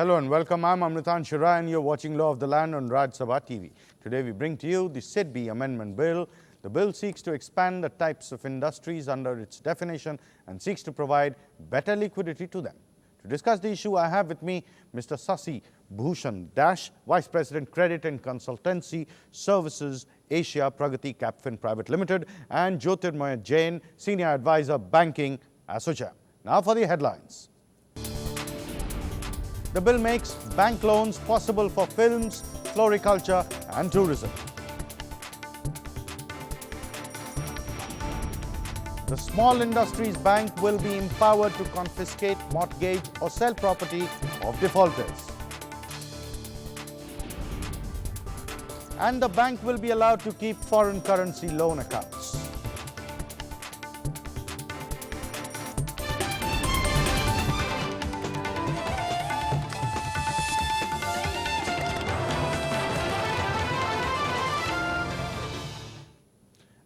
Hello and welcome. I'm Amritanshu Rai and you're watching Law of the Land on Raj Sabha TV. Today we bring to you the SIDBI Amendment Bill. The bill seeks to expand the types of industries under its definition and seeks to provide better liquidity to them. To discuss the issue, I have with me Mr. Sasi Bhushan Dash, Vice President Credit and Consultancy Services Asia Pragati Capfin Private Limited, and Jyotirmaya Jain, Senior Advisor Banking Associate. Now for the headlines. The bill makes bank loans possible for films, floriculture and tourism. The Small Industries Bank will be empowered to confiscate, mortgage or sell property of defaulters. And the bank will be allowed to keep foreign currency loan accounts.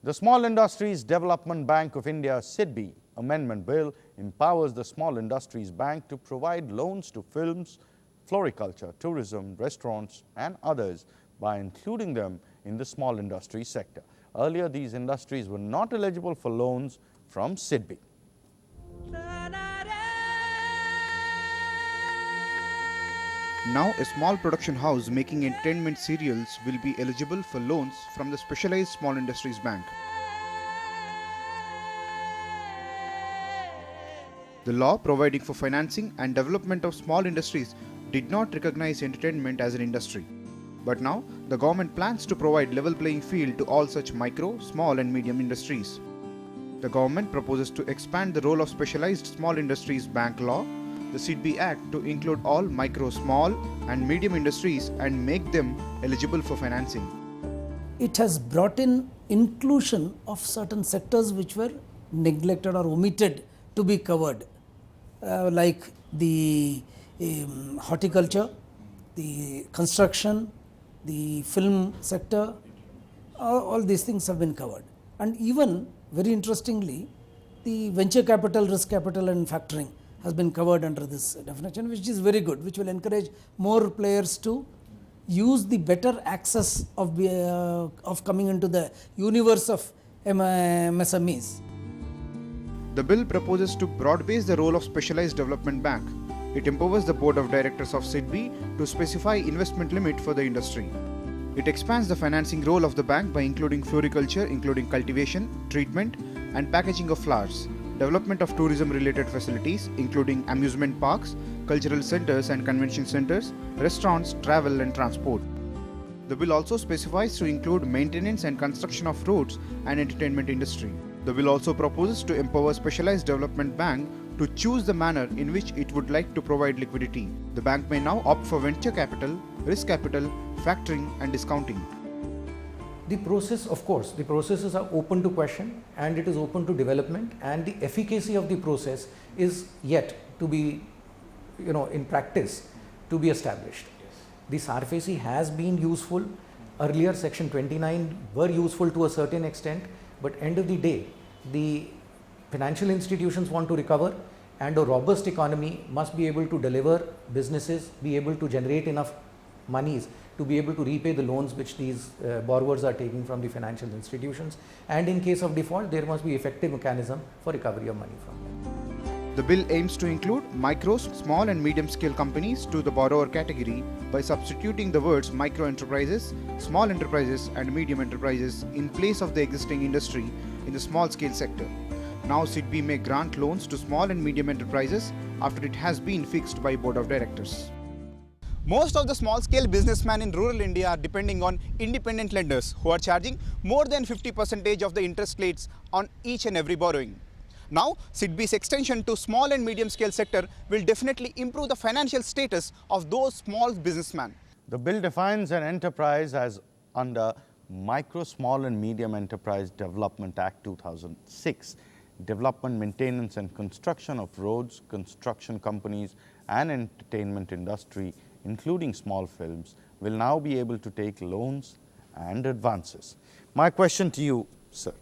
The Small Industries Development Bank of India SIDBI Amendment Bill empowers the Small Industries Bank to provide loans to films, floriculture, tourism, restaurants and others by including them in the small industry sector. Earlier, these industries were not eligible for loans from SIDBI. Now, a small production house making entertainment serials will be eligible for loans from the Specialized Small Industries Bank. The law providing for financing and development of small industries did not recognize entertainment as an industry. But now, the government plans to provide level playing field to all such micro, small and medium industries. The government proposes to expand the role of Specialized Small Industries Bank law, the SIDBI Act, to include all micro, small and medium industries and make them eligible for financing. It has brought in inclusion of certain sectors which were neglected or omitted to be covered, like the horticulture, the construction, the film sector, all these things have been covered. And even very interestingly, the venture capital, risk capital and factoring has been covered under this definition, which is very good, which will encourage more players to use the better access of coming into the universe of MSMEs. The bill proposes to broad-base the role of Specialized Development Bank. It empowers the Board of Directors of SIDBI to specify investment limit for the industry. It expands the financing role of the bank by including floriculture, including cultivation, treatment and packaging of flowers, development of tourism-related facilities, including amusement parks, cultural centers and convention centers, restaurants, travel and transport. The bill also specifies to include maintenance and construction of roads and entertainment industry. The bill also proposes to empower Specialized Development Bank to choose the manner in which it would like to provide liquidity. The bank may now opt for venture capital, risk capital, factoring and discounting. The process, of course, the processes are open to question and it is open to development, and the efficacy of the process is yet to be, in practice, to be established. The SARFACI has been useful. Earlier, Section 29 were useful to a certain extent, but end of the day, the financial institutions want to recover, and a robust economy must be able to deliver businesses, be able to generate enough monies to be able to repay the loans which these borrowers are taking from the financial institutions, and in case of default there must be effective mechanism for recovery of money from them. The bill aims to include micro, small and medium scale companies to the borrower category by substituting the words micro enterprises, small enterprises and medium enterprises in place of the existing industry in the small scale sector. Now SIDBI may grant loans to small and medium enterprises after it has been fixed by Board of Directors. Most of the small-scale businessmen in rural India are depending on independent lenders who are charging more than 50% of the interest rates on each and every borrowing. Now, SIDBI's extension to small and medium-scale sector will definitely improve the financial status of those small businessmen. The bill defines an enterprise as under Micro, Small and Medium Enterprise Development Act 2006. Development, maintenance and construction of roads, construction companies and entertainment industry, including small films, will now be able to take loans and advances. My question to you, sir,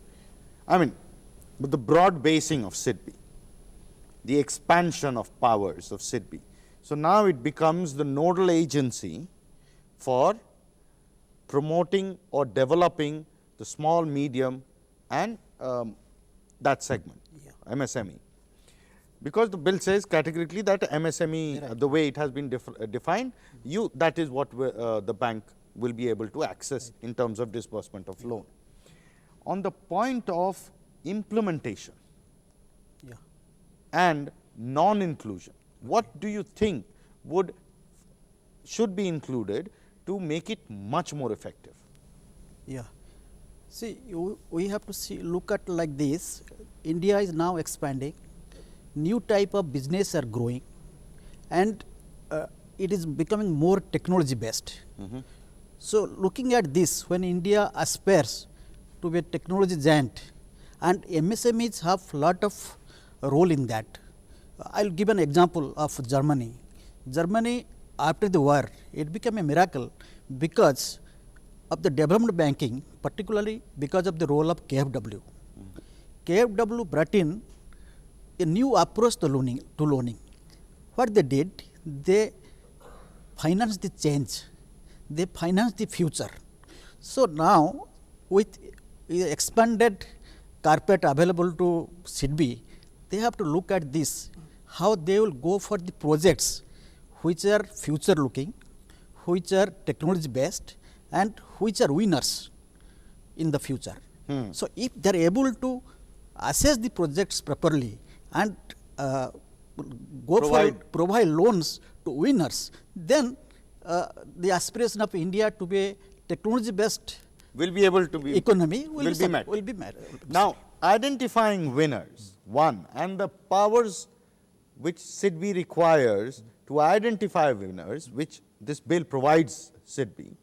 with the broad basing of SIDBI, the expansion of powers of SIDBI, So now it becomes the nodal agency for promoting or developing the small, medium and that segment, MSME. Because the bill says categorically that MSME, the way it has been defined, that is what the bank will be able to access in terms of disbursement of loan. On the point of implementation and non-inclusion, what do you think should be included to make it much more effective? Yeah. See, we have to look at like this. India is now expanding, new type of business are growing, and it is becoming more technology based. So, looking at this, when India aspires to be a technology giant, and MSMEs have lot of role in that. I will give an example of Germany. Germany, after the war, it became a miracle because of the development banking, particularly because of the role of KfW. KfW brought in a new approach to loaning. What they did, they financed the change, they financed the future. So now, with expanded carpet available to SIDBI, they have to look at this, how they will go for the projects which are future looking, which are technology based, and which are winners in the future. So, if they are able to assess the projects properly and provide loans to winners, then the aspiration of India to be a technology based will be able to be economy will be met. met. Now, identifying winners, one, and the powers which SIDBI requires to identify winners, which this bill provides SIDBI,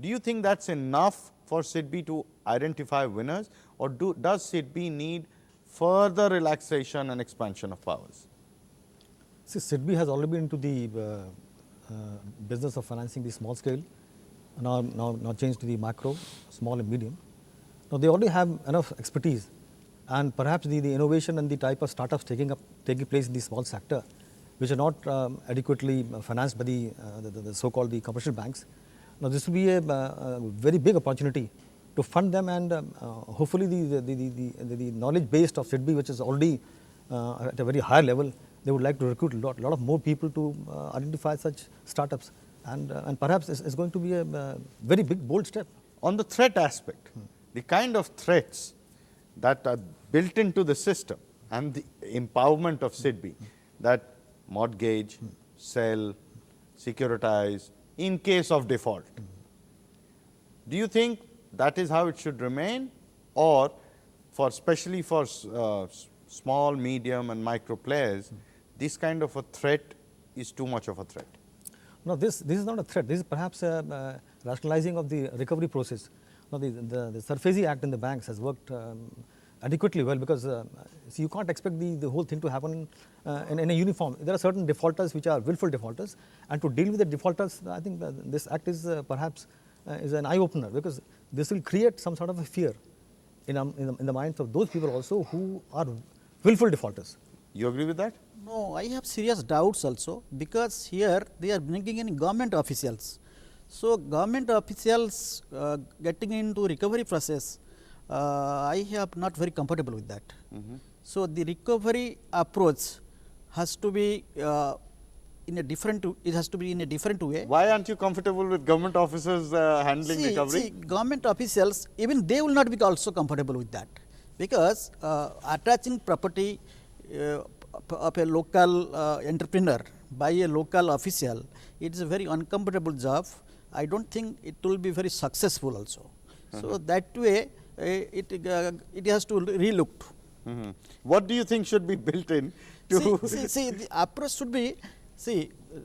do you think that's enough for SIDBI to identify winners, or does SIDBI need further relaxation and expansion of powers? See, SIDBI has already been into the business of financing the small scale, now changed to the macro, small and medium. Now they already have enough expertise, and perhaps the innovation and the type of startups taking place in the small sector, which are not adequately financed by the so-called the commercial banks. Now this will be a very big opportunity to fund them, and hopefully the knowledge base of SIDBI, which is already at a very high level, they would like to recruit a lot of more people to identify such startups, and perhaps it's going to be a very big, bold step. On the threat aspect, the kind of threats that are built into the system and the empowerment of SIDBI, that mortgage, sell, securitize in case of default. Do you think that is how it should remain, or especially for small, medium and micro players, this kind of a threat is too much of a threat? No, this is not a threat. This is perhaps a rationalizing of the recovery process. Now, the SARFAESI Act in the banks has worked adequately well, because see, you can't expect the whole thing to happen in a uniform. There are certain defaulters which are willful defaulters, and to deal with the defaulters, I think this act is perhaps is an eye-opener, because this will create some sort of a fear in the minds of those people also who are willful defaulters. You agree with that? No, I have serious doubts also, because here they are bringing in government officials. So, government officials getting into recovery process, I am not very comfortable with that. So, the recovery approach has to be in a different way. Why aren't you comfortable with government officers handling recovery? See, government officials, even they will not be also comfortable with that, because attaching property of a local entrepreneur by a local official, it is a very uncomfortable job. I don't think it will be very successful also. So, that way it has to re-looked. What do you think should be built in to see, the approach should be,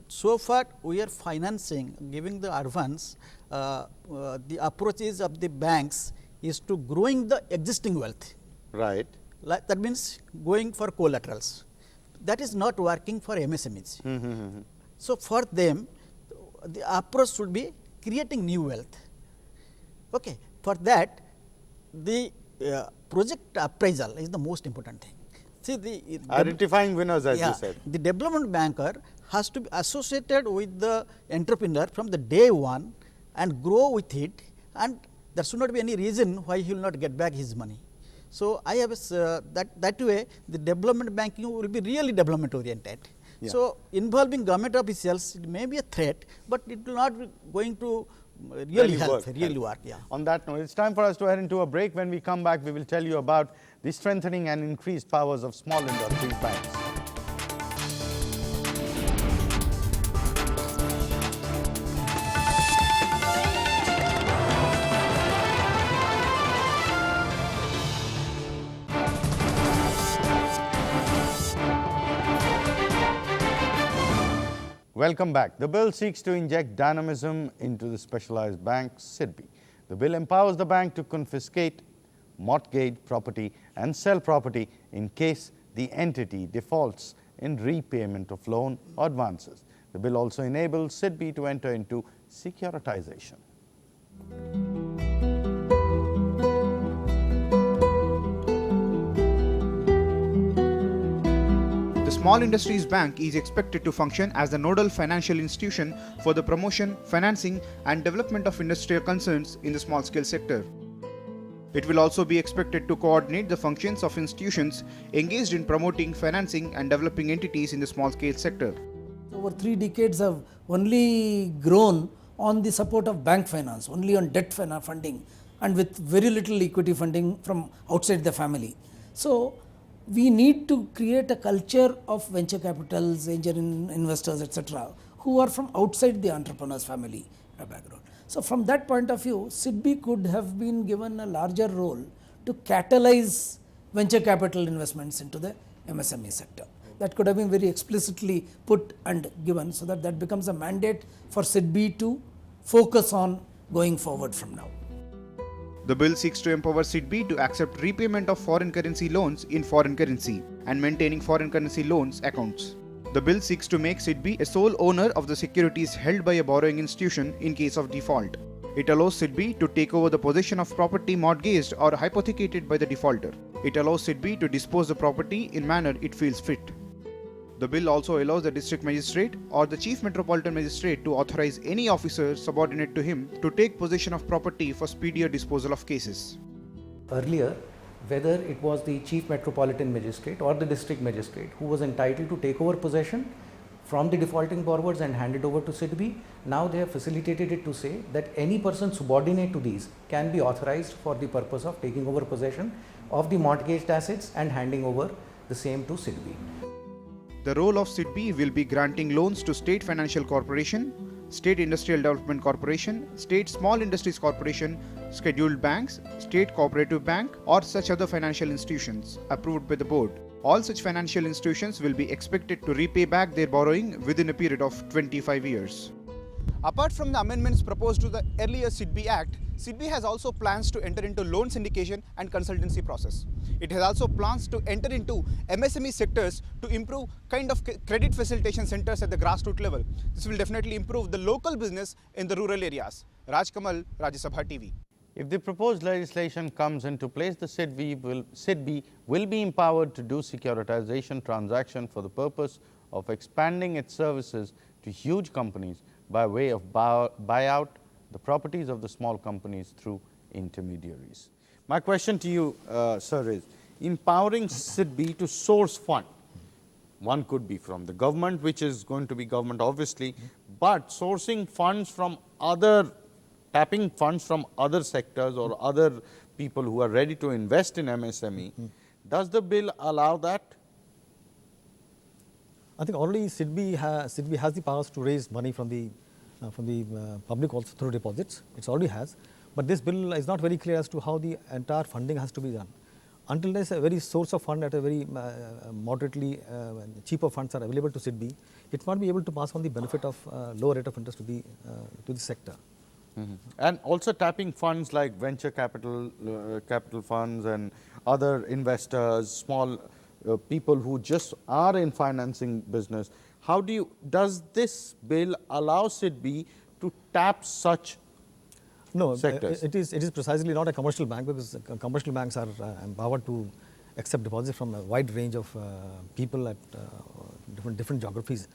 so far we are financing, giving the advance, the approaches of the banks is to growing the existing wealth. Right. Like that means going for collaterals. That is not working for MSMEs. So, for them, the approach should be creating new wealth. Okay. For that, the project appraisal is the most important thing. See, identifying winners, as you said. The development banker has to be associated with the entrepreneur from the day one and grow with it, and there should not be any reason why he will not get back his money. So, I have that way the development banking will be really development oriented. Yeah. So, involving government officials, it may be a threat, but it will not be going to really help, really work. Yeah. On that note, it's time for us to head into a break. When we come back, we will tell you about the strengthening and increased powers of small industries banks. Welcome back. The bill seeks to inject dynamism into the specialized bank, SIDBI. The bill empowers the bank to confiscate, mortgage property and sell property in case the entity defaults in repayment of loan or advances. The bill also enables SIDBI to enter into securitization. The Small Industries Bank is expected to function as the nodal financial institution for the promotion, financing and development of industrial concerns in the small-scale sector. It will also be expected to coordinate the functions of institutions engaged in promoting, financing and developing entities in the small-scale sector. Over 3 decades have only grown on the support of bank finance, only on debt funding, and with very little equity funding from outside the family. So, we need to create a culture of venture capitals, angel investors, etc., who are from outside the entrepreneur's family background. So, from that point of view, SIDBI could have been given a larger role to catalyze venture capital investments into the MSME sector. That could have been very explicitly put and given, so that that becomes a mandate for SIDBI to focus on going forward from now. The bill seeks to empower SIDBI to accept repayment of foreign currency loans in foreign currency and maintaining foreign currency loans accounts. The bill seeks to make SIDBI a sole owner of the securities held by a borrowing institution in case of default. It allows SIDBI to take over the possession of property mortgaged or hypothecated by the defaulter. It allows SIDBI to dispose the property in manner it feels fit. The bill also allows the district magistrate or the chief metropolitan magistrate to authorize any officer subordinate to him to take possession of property for speedier disposal of cases. Earlier, whether it was the chief metropolitan magistrate or the district magistrate who was entitled to take over possession from the defaulting borrowers and hand it over to SIDBI, now they have facilitated it to say that any person subordinate to these can be authorized for the purpose of taking over possession of the mortgaged assets and handing over the same to SIDBI. The role of SIDBI will be granting loans to State Financial Corporation, State Industrial Development Corporation, State Small Industries Corporation, scheduled banks, State Cooperative Bank or such other financial institutions approved by the board. All such financial institutions will be expected to repay back their borrowing within a period of 25 years. Apart from the amendments proposed to the earlier SIDBI Act, SIDBI has also plans to enter into loan syndication and consultancy process. It has also plans to enter into MSME sectors to improve kind of credit facilitation centers at the grassroots level. This will definitely improve the local business in the rural areas. Raj Kamal, Rajya Sabha TV. If the proposed legislation comes into place, the SIDBI will be empowered to do securitization transaction for the purpose of expanding its services to huge companies by way of buyout the properties of the small companies through intermediaries. My question to you, sir, is empowering SIDBI to source fund. One could be from the government, which is going to be government obviously, but sourcing funds from tapping funds from other sectors or other people who are ready to invest in MSME. Does the bill allow that? I think already SIDBI has the powers to raise money from the public also through deposits. It already has, but this bill is not very clear as to how the entire funding has to be done. Until there is a very source of fund at a very moderately cheaper funds are available to SIDBI, it won't be able to pass on the benefit of lower rate of interest to the sector. And also tapping funds like venture capital funds and other investors, small people who just are in financing business. Does this bill allow SIDBI to tap such sectors? It is precisely not a commercial bank, because commercial banks are empowered to accept deposits from a wide range of people at different geographies.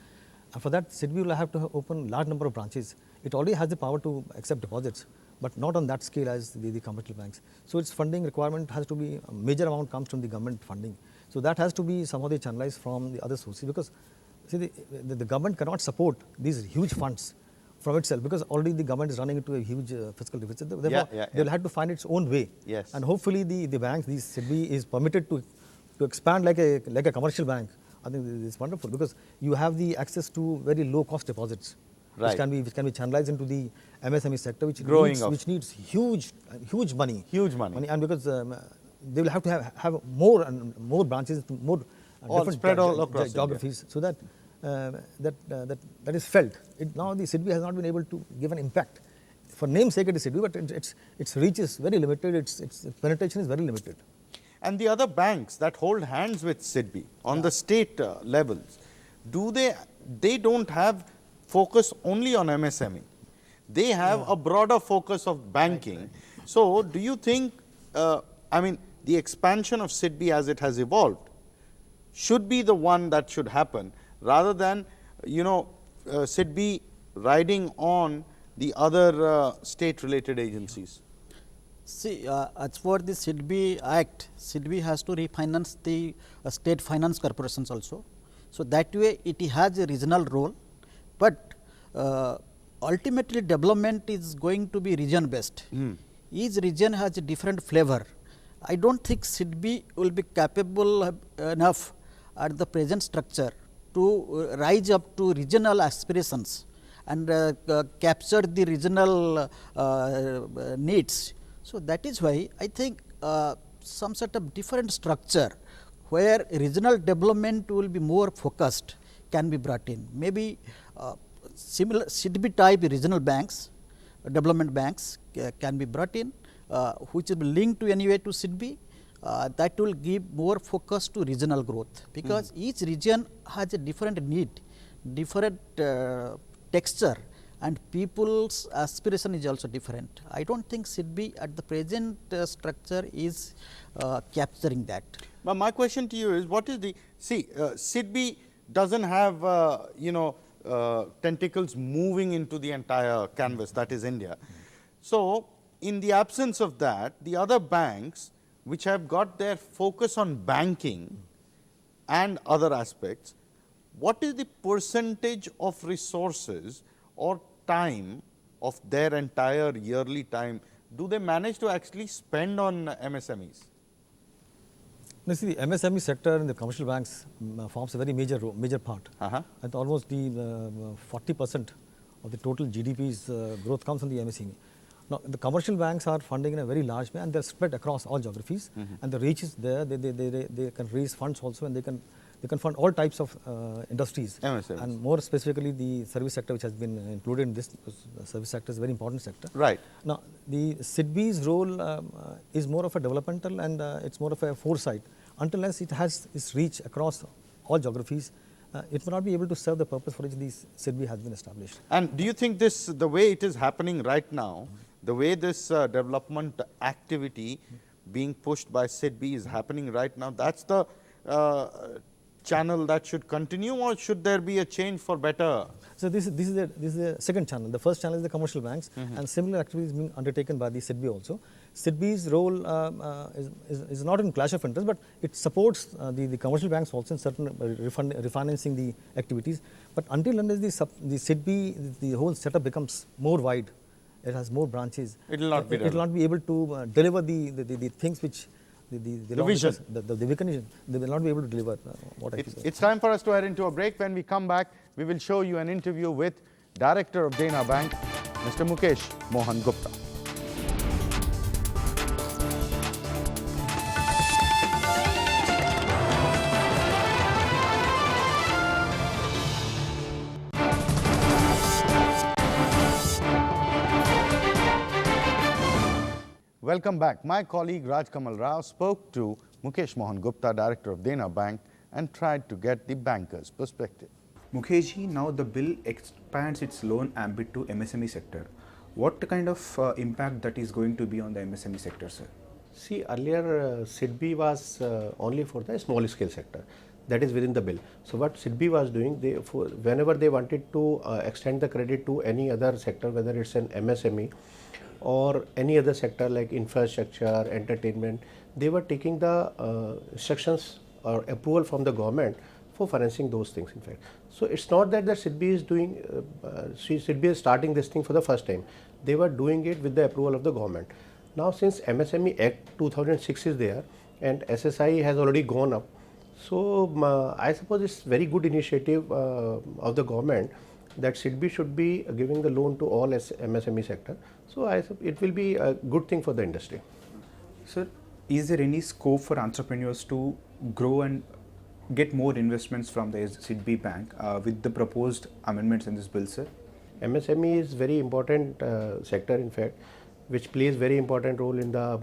And for that, SIDBI will have to open large number of branches. It already has the power to accept deposits, but not on that scale as the commercial banks. So its funding requirement has to be, a major amount comes from the government funding. So that has to be somehow channelized from the other sources, because see, the government cannot support these huge funds from itself, because already the government is running into a huge fiscal deficit. Therefore, they will have to find its own way. Yes. And hopefully the banks, the SIDBI is permitted to expand like a commercial bank. I think it's wonderful, because you have the access to very low cost deposits, Right. which can be channelized into the MSME sector, which needs huge money. Huge money. And because they will have to have more and more branches, more different spread all across geographies, so that that is felt. Now the SIDBI has not been able to give an impact. For namesake it is SIDBI, but its reach is very limited. Its penetration is very limited. And the other banks that hold hands with SIDBI on the state levels, they don't have focus only on MSME. They have a broader focus of banking. Right. So do you think, the expansion of SIDBI as it has evolved should be the one that should happen, rather than, SIDBI riding on the other state-related agencies? See, as for the SIDBI Act, SIDBI has to refinance the state finance corporations also. So that way it has a regional role, but ultimately development is going to be region based. Each region has a different flavor. I don't think SIDBI will be capable enough at the present structure to rise up to regional aspirations and capture the regional needs. So that is why I think some sort of different structure where regional development will be more focused can be brought in. Maybe similar SIDBI type regional banks, development banks can be brought in, which will be linked to anyway to SIDBI. That will give more focus to regional growth, because each region has a different need, different texture, and people's aspiration is also different. I don't think SIDBI at the present structure is capturing that. But my question to you is, what is the, SIDBI doesn't have, tentacles moving into the entire canvas, that is India. So in the absence of that, the other banks which have got their focus on banking and other aspects, what is the percentage of resources or time of their entire yearly time do they manage to actually spend on MSMEs? You see, the MSME sector in the commercial banks forms a very major part. And almost the 40% of the total GDP's growth comes from the MSME. Now, the commercial banks are funding in a very large way, and they're spread across all geographies, and the reach is there. They can raise funds also, and they can fund all types of industries. MSMEs. And more specifically, the service sector, which has been included in this service sector, is a very important sector. Right. Now, the SIDBI's role is more of a developmental, and it's more of a foresight. Unless it has its reach across all geographies, it will not be able to serve the purpose for which the SIDBI has been established. And do you think this, the way it is happening right now, the way this development activity being pushed by SIDBI is happening right now, that's the channel that should continue, or should there be a change for better? So this is the second channel. The first channel is the commercial banks, and similar activities being undertaken by the SIDBI also. SIDBI's role is not in clash of interest, but it supports the commercial banks also in certain refinancing the activities. But until unless the SIDBI, the whole setup becomes more wide, it has more branches, it will not be able to deliver the things which the vision. The vision, they will not be able to deliver what I think. It's time for us to head into a break. When we come back, we will show you an interview with Director of Dena Bank, Mr. Mukesh Mohan Gupta. Welcome back. My colleague Raj Kamal Rao spoke to Mukesh Mohan Gupta, Director of Dena Bank, and tried to get the banker's perspective. Mukeshji, now the bill expands its loan ambit to MSME sector. What kind of impact that is going to be on the MSME sector, sir? See, earlier SIDBI was only for the small scale sector. that is within the bill. So what SIDBI was doing, whenever they wanted to extend the credit to any other sector, whether it's an MSME or any other sector like infrastructure, entertainment, they were taking the instructions or approval from the government for financing those things, in fact. So it's not that the SIDBI is doing, SIDBI is starting this thing for the first time. They were doing it with the approval of the government. Now since MSME Act 2006 is there and SSI has already gone up, so I suppose it's very good initiative of the government that SIDBI should be giving the loan to all MSME sector. So it will be a good thing for the industry. Sir, is there any scope for entrepreneurs to grow and get more investments from the SIDBI bank with the proposed amendments in this bill, sir? MSME is very important sector, in fact, which plays very important role in the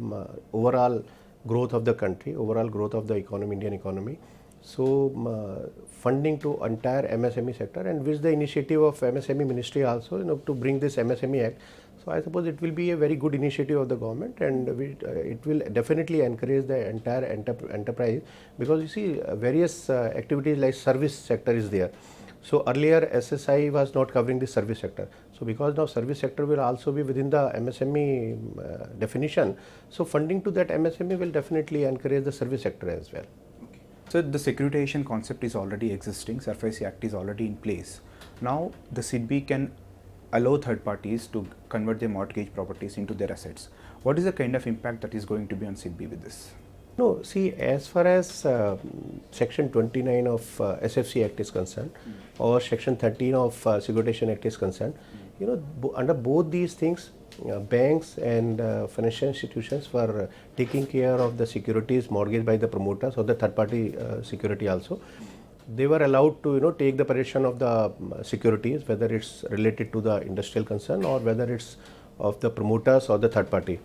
overall growth of the country, overall growth of the economy, Indian economy. So funding to entire MSME sector, and with the initiative of MSME Ministry also, to bring this MSME Act. So I suppose it will be a very good initiative of the government, and it will definitely encourage the entire enterprise, because you see various activities like service sector is there. So earlier SSI was not covering the service sector. So because now service sector will also be within the MSME definition, so funding to that MSME will definitely encourage the service sector as well. Okay. So the securitization concept is already existing, SARFAESI Act is already in place. Now the SIDBI can allow third parties to convert their mortgage properties into their assets. What is the kind of impact that is going to be on SIDBI with this? No, see, as far as Section 29 of SFC Act is concerned, or Section 13 of Securitization Act is concerned, under both these things, banks and financial institutions were taking care of the securities mortgaged by the promoters or the third party security also. They were allowed to take the possession of the securities, whether it's related to the industrial concern or whether it's of the promoters or the third party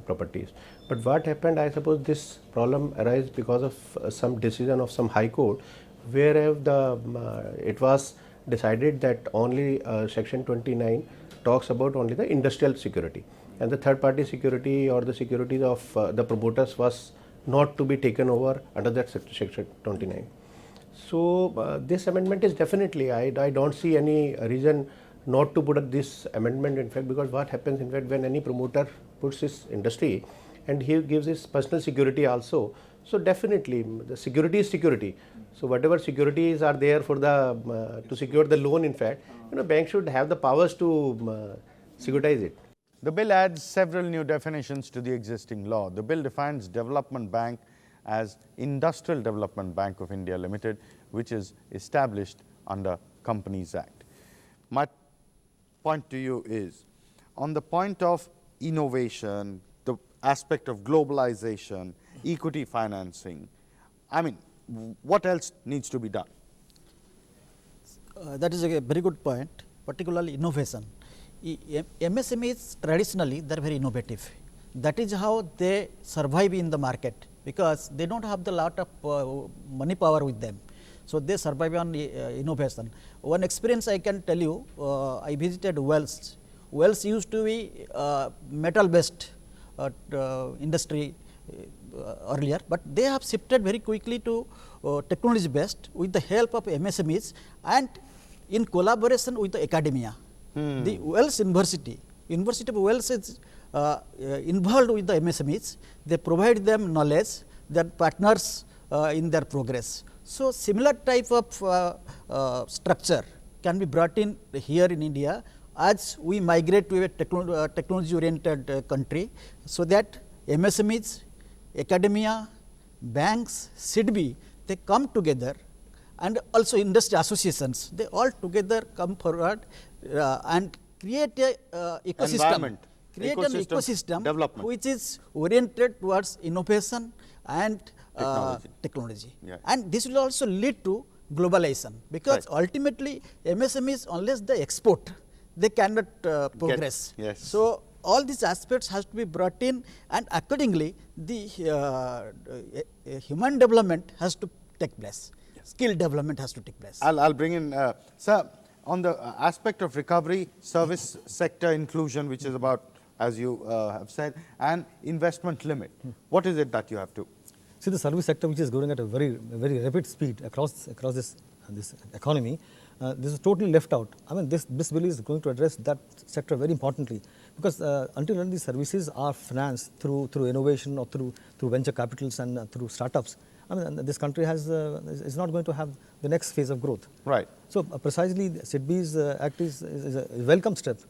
properties. But what happened, I suppose this problem arises because of some decision of some high court, where it was decided that only Section 29 talks about only the industrial security, and the third party security or the securities of the promoters was not to be taken over under that Section 29. So this amendment is definitely, I don't see any reason not to put up this amendment, in fact, because what happens, in fact, when any promoter puts his industry and he gives his personal security also, so definitely the security is security. So whatever securities are there for the to secure the loan, in fact, banks should have the powers to securitize it. The bill adds several new definitions to the existing law. The bill defines development bank as Industrial Development Bank of India Limited, which is established under Companies Act. My point to you is, on the point of innovation, the aspect of globalization, equity financing, I mean, what else needs to be done? That is a very good point, particularly innovation. MSMEs traditionally, they are very innovative. That is how they survive in the market, because they don't have the lot of money power with them. So they survive on innovation. One experience I can tell you, I visited Wells. Wells used to be metal based industry earlier, but they have shifted very quickly to technology based with the help of MSMEs and in collaboration with the academia. The Wells University of Wells is involved with the MSMEs. They provide them knowledge, their partners in their progress. So similar type of structure can be brought in here in India as we migrate to a technology oriented country, so that MSMEs, academia, banks, SIDBI, they come together, and also industry associations, they all together come forward and create a ecosystem. Create an ecosystem which is oriented towards innovation and technology. Yeah. And this will also lead to globalization, because ultimately MSMEs, unless they export, they cannot progress. Yes. So all these aspects has to be brought in, and accordingly the human development has to take place. Skill development has to take place. I'll bring in, sir, on the aspect of recovery, service sector inclusion, which is about, as you have said, and investment limit. What is it that you have to? See, the service sector, which is growing at a very rapid speed across this economy, this is totally left out. I mean, this bill is going to address that sector very importantly, because until then these services are financed through innovation or through venture capitals and through startups, I mean, this country is not going to have the next phase of growth. Right. So precisely, SIDBI's act is a welcome step.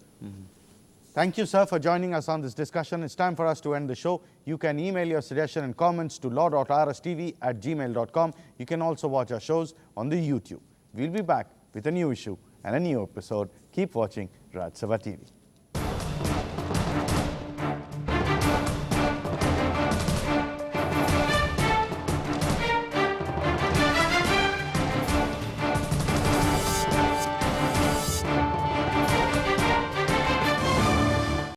Thank you, sir, for joining us on this discussion. It's time for us to end the show. You can email your suggestion and comments to law.rstv@gmail.com. You can also watch our shows on the YouTube. We'll be back with a new issue and a new episode. Keep watching Rajya Sabha TV.